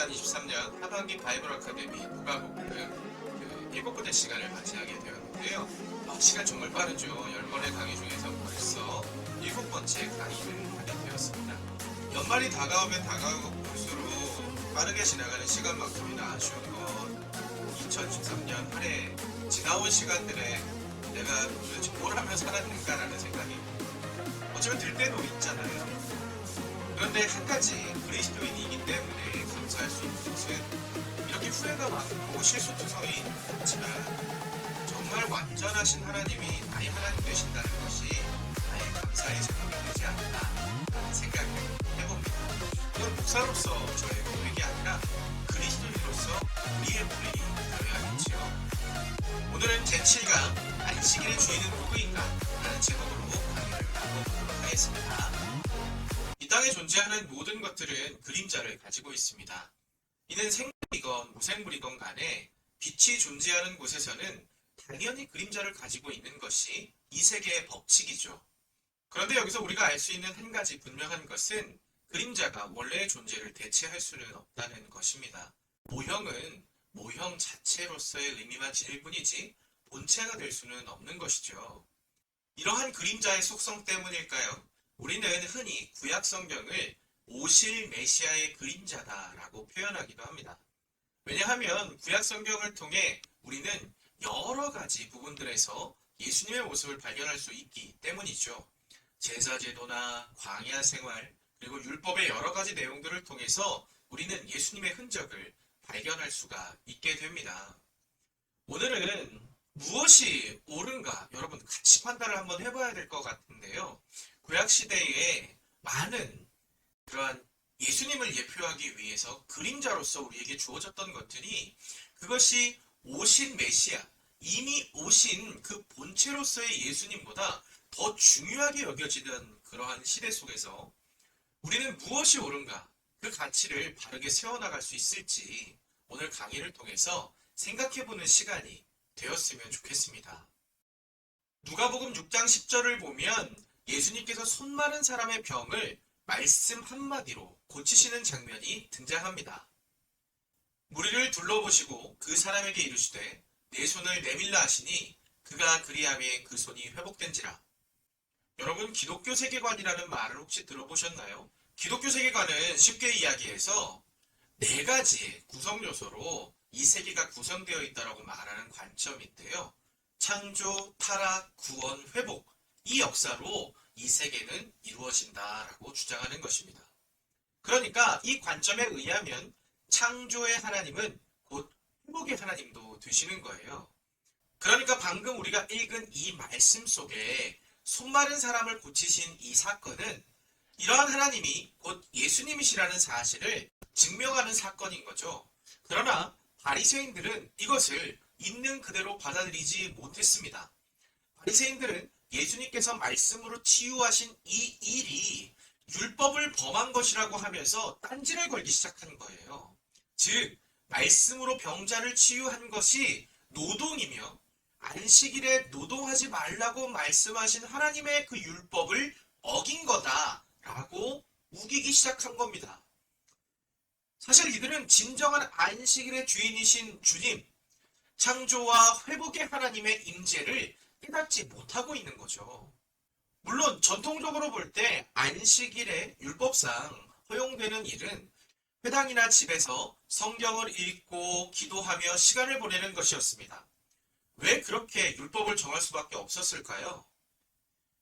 2023년 하반기 바이블 아카데미 누가복음 그 7번째 시간을 맞이하게 되었는데요. 시간 정말 빠르죠. 10번의 강의 중에서 벌써 7번째 강의를 하게 되었습니다. 연말이 다가오면 다가올수록 빠르게 지나가는 시간만큼이나 아쉬운 건 2013년 한 해 지나온 시간들에 내가 도대체 뭘 하며 살았는가라는 생각이 어쩌면 들 때도 있잖아요. 그런데 한 가지 그리스도인이기 때문에 감사할 수 있는 것은 이렇게 후회가 많고 실수투성이 있지만 정말 완전하신 하나님이 나의 하나님 되신다는 것이 나의 감사의 제목이 되지 않나라는 생각을 해봅니다. 이건 목사로서 저의 고백이 아니라 그리스도인으로서 우리의 고백이 되어야겠지요. 오늘은 제7강 안식일의 주인은 누구인가? 라는 제목으로 강의를 나눠보도록 하겠습니다. 이 땅에 존재하는 모든 것들은 그림자를 가지고 있습니다. 이는 생물이건 무생물이건 간에 빛이 존재하는 곳에서는 당연히 그림자를 가지고 있는 것이 이 세계의 법칙이죠. 그런데 여기서 우리가 알 수 있는 한 가지 분명한 것은 그림자가 원래의 존재를 대체할 수는 없다는 것입니다. 모형은 모형 자체로서의 의미만 지닐 뿐이지 본체가 될 수는 없는 것이죠. 이러한 그림자의 속성 때문일까요? 우리는 흔히 구약 성경을 오실 메시아의 그림자다라고 표현하기도 합니다. 왜냐하면 구약 성경을 통해 우리는 여러 가지 부분들에서 예수님의 모습을 발견할 수 있기 때문이죠. 제사제도나 광야 생활, 그리고 율법의 여러 가지 내용들을 통해서 우리는 예수님의 흔적을 발견할 수가 있게 됩니다. 오늘은 무엇이 옳은가? 여러분 같이 판단을 한번 해봐야 될 것 같은데요. 구약시대에 많은 그러한 예수님을 예표하기 위해서 그림자로서 우리에게 주어졌던 것들이 그것이 오신 메시아, 이미 오신 그 본체로서의 예수님보다 더 중요하게 여겨지던 그러한 시대 속에서 우리는 무엇이 옳은가, 그 가치를 바르게 세워나갈 수 있을지 오늘 강의를 통해서 생각해보는 시간이 되었으면 좋겠습니다. 누가복음 6장 10절을 보면 예수님께서 손 마른 사람의 병을 말씀 한마디로 고치시는 장면이 등장합니다. 무리를 둘러보시고 그 사람에게 이르시되 내 손을 내밀라 하시니 그가 그리하매 그 손이 회복된지라. 여러분 기독교 세계관이라는 말을 혹시 들어보셨나요? 기독교 세계관은 쉽게 이야기해서 네 가지의 구성 요소로 이 세계가 구성되어 있다고 말하는 관점인데요. 창조, 타락, 구원, 회복, 이 역사로 이 세계는 이루어진다라고 주장하는 것입니다. 그러니까 이 관점에 의하면 창조의 하나님은 곧 회복의 하나님도 되시는 거예요. 그러니까 방금 우리가 읽은 이 말씀 속에 손 마른 사람을 고치신 이 사건은 이러한 하나님이 곧 예수님이시라는 사실을 증명하는 사건인 거죠. 그러나 바리새인들은 이것을 있는 그대로 받아들이지 못했습니다. 바리새인들은 예수님께서 말씀으로 치유하신 이 일이 율법을 범한 것이라고 하면서 딴지를 걸기 시작한 거예요. 즉 말씀으로 병자를 치유한 것이 노동이며 안식일에 노동하지 말라고 말씀하신 하나님의 그 율법을 어긴 거다라고 우기기 시작한 겁니다. 사실 이들은 진정한 안식일의 주인이신 주님, 창조와 회복의 하나님의 임재를 깨닫지 못하고 있는 거죠. 물론 전통적으로 볼 때 안식일의 율법상 허용되는 일은 회당이나 집에서 성경을 읽고 기도하며 시간을 보내는 것이었습니다. 왜 그렇게 율법을 정할 수밖에 없었을까요?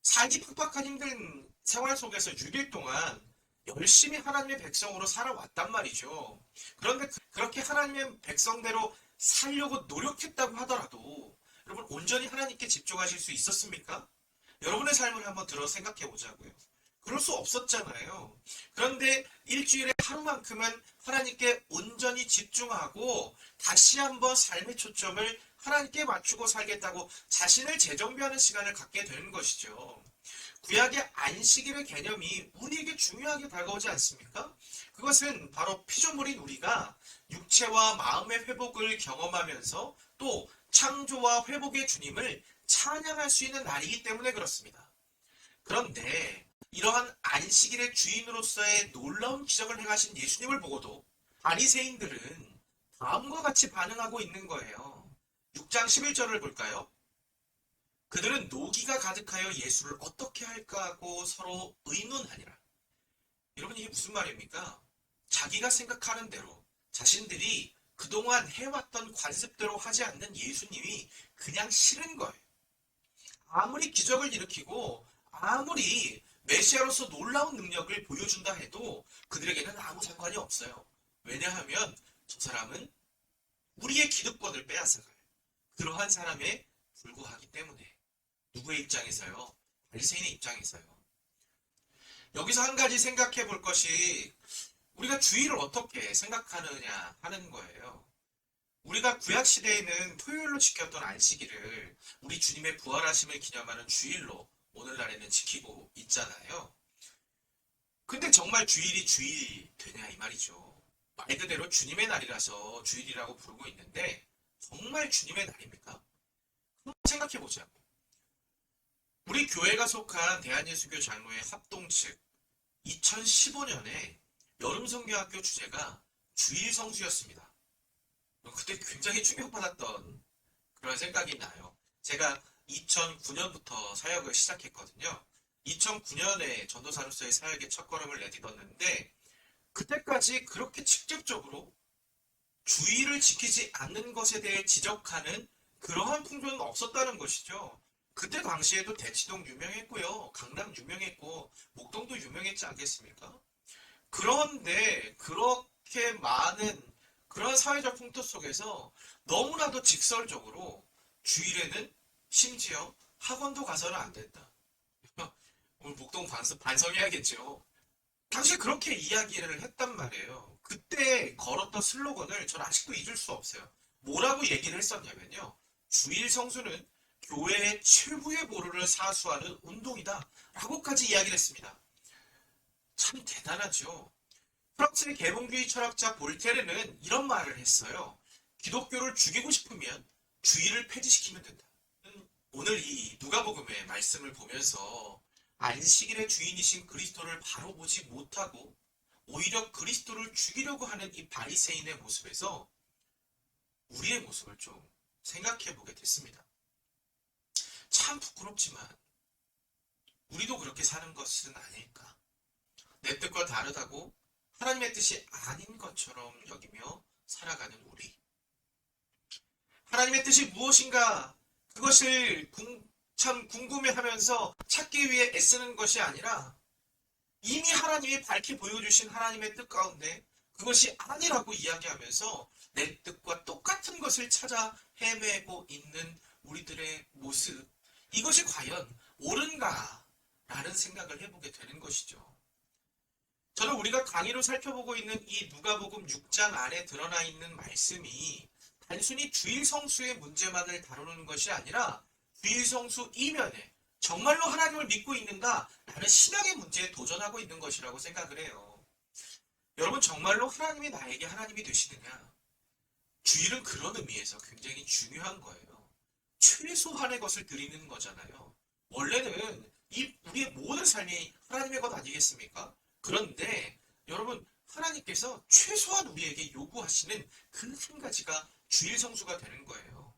살기 팍팍한 힘든 생활 속에서 6일 동안 열심히 하나님의 백성으로 살아왔단 말이죠. 그런데 그렇게 하나님의 백성대로 살려고 노력했다고 하더라도 여러분 온전히 하나님께 집중하실 수 있었습니까? 여러분의 삶을 한번 들어 생각해 보자고요. 그럴 수 없었잖아요. 그런데 일주일에 하루만큼은 하나님께 온전히 집중하고 다시 한번 삶의 초점을 하나님께 맞추고 살겠다고 자신을 재정비하는 시간을 갖게 되는 것이죠. 구약의 안식일의 개념이 우리에게 중요하게 다가오지 않습니까? 그것은 바로 피조물인 우리가 육체와 마음의 회복을 경험하면서 또 창조와 회복의 주님을 찬양할 수 있는 날이기 때문에 그렇습니다. 그런데 이러한 안식일의 주인으로서의 놀라운 기적을 행하신 예수님을 보고도 바리새인들은 다음과 같이 반응하고 있는 거예요. 6장 11절을 볼까요? 그들은 노기가 가득하여 예수를 어떻게 할까 하고 서로 의논하니라. 여러분 이게 무슨 말입니까? 자기가 생각하는 대로 자신들이 그동안 해왔던 관습대로 하지 않는 예수님이 그냥 싫은 거예요. 아무리 기적을 일으키고 아무리 메시아로서 놀라운 능력을 보여준다 해도 그들에게는 아무 상관이 없어요. 왜냐하면 저 사람은 우리의 기득권을 빼앗아가요. 그러한 사람에 불과하기 때문에. 누구의 입장에서요? 바리새인의 입장에서요. 여기서 한 가지 생각해 볼 것이 우리가 주일을 어떻게 생각하느냐 하는 거예요. 우리가 구약시대에는 토요일로 지켰던 안식일을 우리 주님의 부활하심을 기념하는 주일로 오늘날에는 지키고 있잖아요. 근데 정말 주일이 주일 되냐 이 말이죠. 말 그대로 주님의 날이라서 주일이라고 부르고 있는데 정말 주님의 날입니까? 생각해보자고. 우리 교회가 속한 대한예수교 장로회 합동 측 2015년에 여름성경학교 주제가 주일성수였습니다. 그때 굉장히 충격받았던 그런 생각이 나요. 제가 2009년부터 사역을 시작했거든요. 2009년에 전도사로서의 사역의 첫걸음을 내딛었는데 그때까지 그렇게 직접적으로 주의를 지키지 않는 것에 대해 지적하는 그러한 풍조는 없었다는 것이죠. 그때 당시에도 대치동 유명했고요. 강남 유명했고 목동도 유명했지 않겠습니까? 그런데 그렇게 많은 그런 사회적 풍토 속에서 너무나도 직설적으로 주일에는 심지어 학원도 가서는 안 된다. 오늘 목동 반성해야겠죠. 당시 그렇게 이야기를 했단 말이에요. 그때 걸었던 슬로건을 전 아직도 잊을 수 없어요. 뭐라고 얘기를 했었냐면요. 주일 성수는 교회의 최후의 보루를 사수하는 운동이다. 라고까지 이야기를 했습니다. 참 대단하죠. 프랑스의 계몽주의 철학자 볼테르는 이런 말을 했어요. 기독교를 죽이고 싶으면 주일을 폐지시키면 된다. 오늘 이 누가복음의 말씀을 보면서 안식일의 주인이신 그리스도를 바로 보지 못하고 오히려 그리스도를 죽이려고 하는 이 바리새인의 모습에서 우리의 모습을 좀 생각해 보게 됐습니다. 참 부끄럽지만 우리도 그렇게 사는 것은 아닐까. 내 뜻과 다르다고 하나님의 뜻이 아닌 것처럼 여기며 살아가는 우리. 하나님의 뜻이 무엇인가 그것을 참 궁금해하면서 찾기 위해 애쓰는 것이 아니라 이미 하나님이 밝히 보여주신 하나님의 뜻 가운데 그것이 아니라고 이야기하면서 내 뜻과 똑같은 것을 찾아 헤매고 있는 우리들의 모습, 이것이 과연 옳은가? 라는 생각을 해보게 되는 것이죠. 저는 우리가 강의로 살펴보고 있는 이 누가복음 6장 안에 드러나 있는 말씀이 단순히 주일 성수의 문제만을 다루는 것이 아니라 주일 성수 이면에 정말로 하나님을 믿고 있는가? 라는 신앙의 문제에 도전하고 있는 것이라고 생각을 해요. 여러분 정말로 하나님이 나에게 하나님이 되시느냐? 주일은 그런 의미에서 굉장히 중요한 거예요. 최소한의 것을 드리는 거잖아요. 원래는 우리의 모든 삶이 하나님의 것 아니겠습니까? 그런데 여러분 하나님께서 최소한 우리에게 요구하시는 그 한 가지가 주일 성수가 되는 거예요.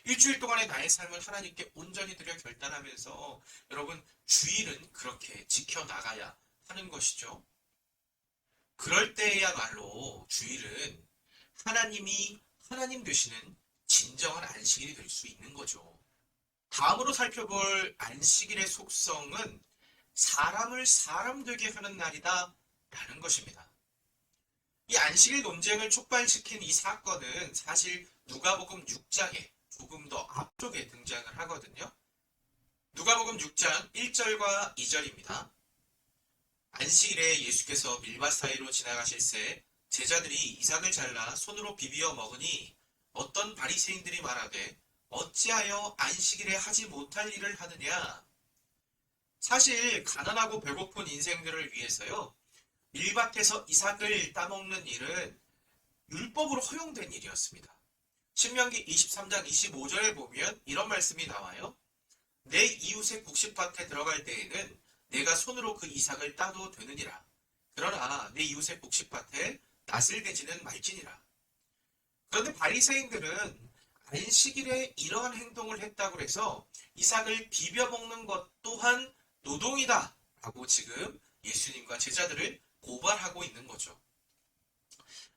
일주일 동안의 나의 삶을 하나님께 온전히 드려 결단하면서 여러분 주일은 그렇게 지켜나가야 하는 것이죠. 그럴 때야말로 주일은 하나님이 하나님 되시는 진정한 안식일이 될 수 있는 거죠. 다음으로 살펴볼 안식일의 속성은 사람을 사람 되게 하는 날이다 라는 것입니다. 이 안식일 논쟁을 촉발시킨 이 사건은 사실 누가복음 6장에 조금 더 앞쪽에 등장을 하거든요. 누가복음 6장 1절과 2절입니다. 안식일에 예수께서 밀밭 사이로 지나가실새 제자들이 이삭을 잘라 손으로 비비어 먹으니 어떤 바리새인들이 말하되 어찌하여 안식일에 하지 못할 일을 하느냐. 사실 가난하고 배고픈 인생들을 위해서요. 밀밭에서 이삭을 따먹는 일은 율법으로 허용된 일이었습니다. 신명기 23장 25절에 보면 이런 말씀이 나와요. 내 이웃의 곡식밭에 들어갈 때에는 내가 손으로 그 이삭을 따도 되느니라. 그러나 내 이웃의 곡식밭에 낫을 대지는 말지니라. 그런데 바리새인들은 안식일에 이러한 행동을 했다고 해서 이삭을 비벼 먹는 것 또한 노동이다 라고 지금 예수님과 제자들을 고발하고 있는 거죠.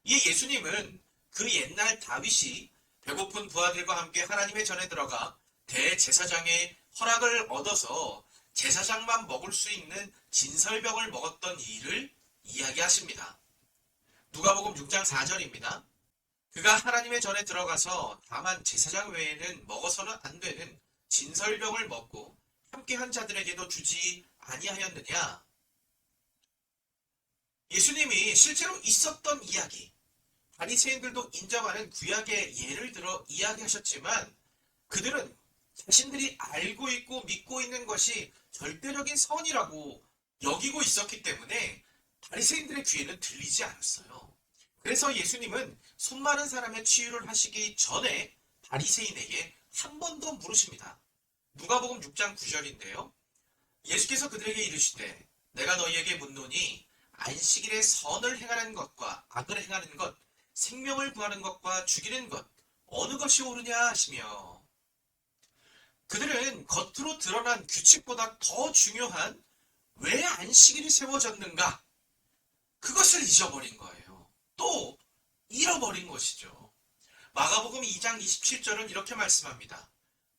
이 예수님은 그 옛날 다윗이 배고픈 부하들과 함께 하나님의 전에 들어가 대제사장의 허락을 얻어서 제사장만 먹을 수 있는 진설병을 먹었던 일을 이야기하십니다. 누가복음 6장 4절입니다. 그가 하나님의 전에 들어가서 다만 제사장 외에는 먹어서는 안 되는 진설병을 먹고 함께한 자들에게도 주지 아니하였느냐. 예수님이 실제로 있었던 이야기, 바리새인들도 인정하는 구약의 예를 들어 이야기하셨지만 그들은 자신들이 알고 있고 믿고 있는 것이 절대적인 선이라고 여기고 있었기 때문에 바리새인들의 귀에는 들리지 않았어요. 그래서 예수님은 손 마른 사람의 치유를 하시기 전에 바리새인에게 한 번 더 물으십니다. 누가복음 6장 9절인데요. 예수께서 그들에게 이르시되 내가 너희에게 묻노니 안식일에 선을 행하는 것과 악을 행하는 것, 생명을 구하는 것과 죽이는 것 어느 것이 옳으냐 하시며, 그들은 겉으로 드러난 규칙보다 더 중요한 왜 안식일이 세워졌는가, 그것을 잊어버린 거예요. 또 잃어버린 것이죠. 마가복음 2장 27절은 이렇게 말씀합니다.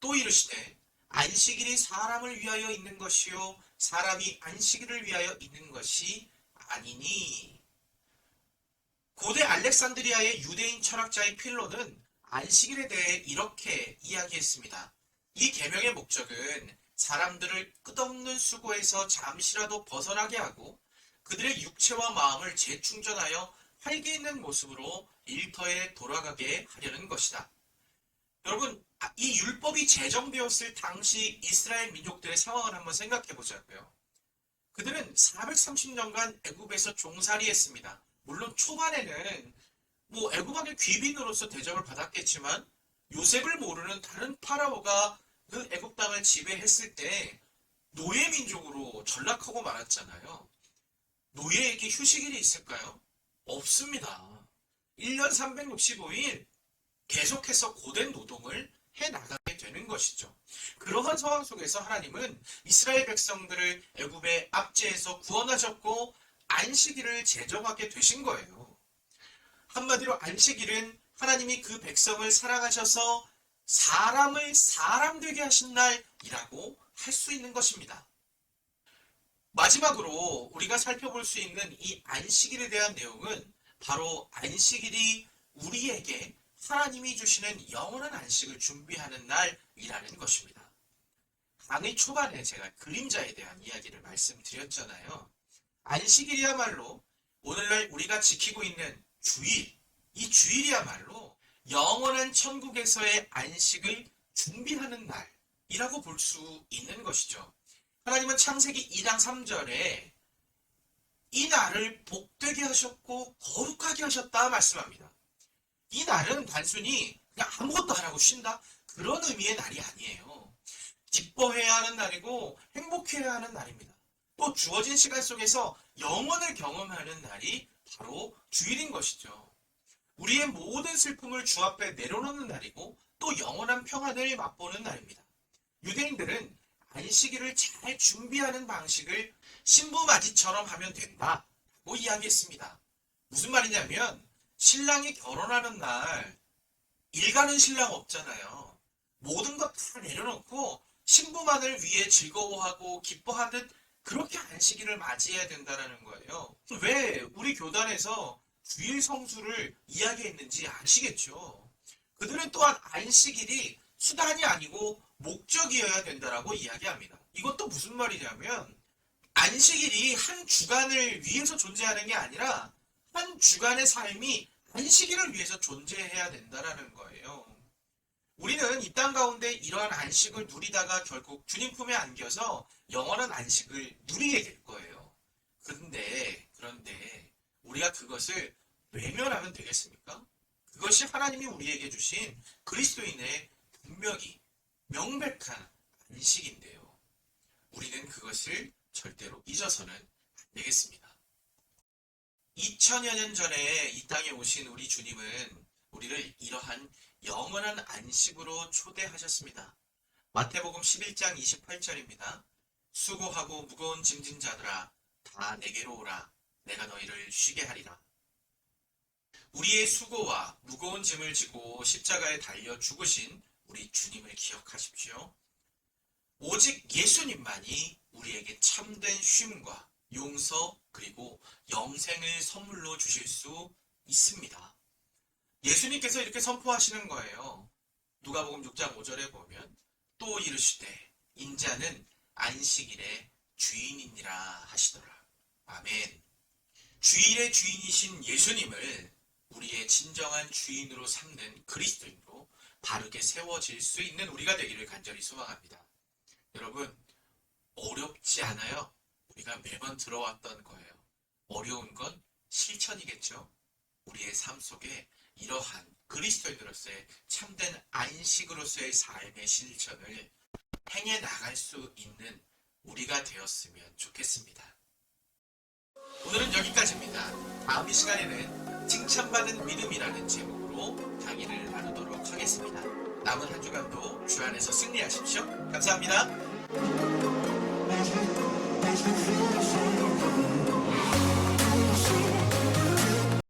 또 이르시되 안식일이 사람을 위하여 있는 것이요 사람이 안식일을 위하여 있는 것이 아니니. 고대 알렉산드리아의 유대인 철학자인 필로는 안식일에 대해 이렇게 이야기했습니다. 이 계명의 목적은 사람들을 끝없는 수고에서 잠시라도 벗어나게 하고 그들의 육체와 마음을 재충전하여 활기 있는 모습으로 일터에 돌아가게 하려는 것이다. 여러분, 이 율법이 제정되었을 당시 이스라엘 민족들의 상황을 한번 생각해 보자고요. 그들은 430년간 애굽에서 종살이했습니다. 물론 초반에는 애굽왕의 귀빈으로서 대접을 받았겠지만 요셉을 모르는 다른 파라오가 그 애굽 땅을 지배했을 때 노예 민족으로 전락하고 말았잖아요. 노예에게 휴식일이 있을까요? 없습니다. 1년 365일 계속해서 고된 노동을 해나가게 되는 것이죠. 그러한 상황 속에서 하나님은 이스라엘 백성들을 애굽의 압제에서 구원하셨고 안식일을 제정하게 되신 거예요. 한마디로 안식일은 하나님이 그 백성을 사랑하셔서 사람을 사람 되게 하신 날이라고 할 수 있는 것입니다. 마지막으로 우리가 살펴볼 수 있는 이 안식일에 대한 내용은 바로 안식일이 우리에게 하나님이 주시는 영원한 안식을 준비하는 날이라는 것입니다. 강의 초반에 제가 그림자에 대한 이야기를 말씀드렸잖아요. 안식일이야말로 오늘날 우리가 지키고 있는 주일, 이 주일이야말로 영원한 천국에서의 안식을 준비하는 날이라고 볼 수 있는 것이죠. 하나님은 창세기 2장 3절에 이 날을 복되게 하셨고 거룩하게 하셨다 말씀합니다. 이 날은 단순히 그냥 아무것도 안 하고 쉰다, 그런 의미의 날이 아니에요. 기뻐해야 하는 날이고 행복해야 하는 날입니다. 또 주어진 시간 속에서 영원을 경험하는 날이 바로 주일인 것이죠. 우리의 모든 슬픔을 주 앞에 내려놓는 날이고 또 영원한 평안을 맛보는 날입니다. 유대인들은 안식일을 잘 준비하는 방식을 신부맞이처럼 하면 된다고 이야기했습니다. 무슨 말이냐면 신랑이 결혼하는 날 일가는 신랑 없잖아요. 모든 것 다 내려놓고 신부만을 위해 즐거워하고 기뻐하듯 그렇게 안식일을 맞이해야 된다는 거예요. 왜 우리 교단에서 주일 성수를 이야기했는지 아시겠죠? 그들은 또한 안식일이 수단이 아니고 목적이어야 된다라고 이야기합니다. 이것도 무슨 말이냐면 안식일이 한 주간을 위해서 존재하는 게 아니라 한 주간의 삶이 안식일을 위해서 존재해야 된다라는 거예요. 우리는 이 땅 가운데 이러한 안식을 누리다가 결국 주님 품에 안겨서 영원한 안식을 누리게 될 거예요. 그런데 우리가 그것을 외면하면 되겠습니까? 그것이 하나님이 우리에게 주신 그리스도인의 분명히 명백한 안식인데요. 우리는 그것을 절대로 잊어서는 안 되겠습니다. 2000여 년 전에 이 땅에 오신 우리 주님은 우리를 이러한 영원한 안식으로 초대하셨습니다. 마태복음 11장 28절입니다. 수고하고 무거운 짐진 자들아 다 내게로 오라. 내가 너희를 쉬게 하리라. 우리의 수고와 무거운 짐을 지고 십자가에 달려 죽으신 우리 주님을 기억하십시오. 오직 예수님만이 우리에게 참된 쉼과 용서 그리고 영생을 선물로 주실 수 있습니다. 예수님께서 이렇게 선포하시는 거예요. 누가복음 6장 5절에 보면 또 이르시되 인자는 안식일의 주인이니라 하시더라. 아멘. 주일의 주인이신 예수님을 우리의 진정한 주인으로 삼는 그리스도인으로 바르게 세워질 수 있는 우리가 되기를 간절히 소망합니다. 여러분, 어렵지 않아요. 우리가 매번 들어왔던 거예요. 어려운 건 실천이겠죠. 우리의 삶 속에 이러한 그리스도인으로서의 참된 안식으로서의 삶의 실천을 행해 나갈 수 있는 우리가 되었으면 좋겠습니다. 오늘은 여기까지입니다. 다음 이 시간에는 칭찬받은 믿음이라는 제목으로 강의를 나누도록 하겠습니다. 남은 한 주간도 주 안에서 승리하십시오. 감사합니다. Thank you.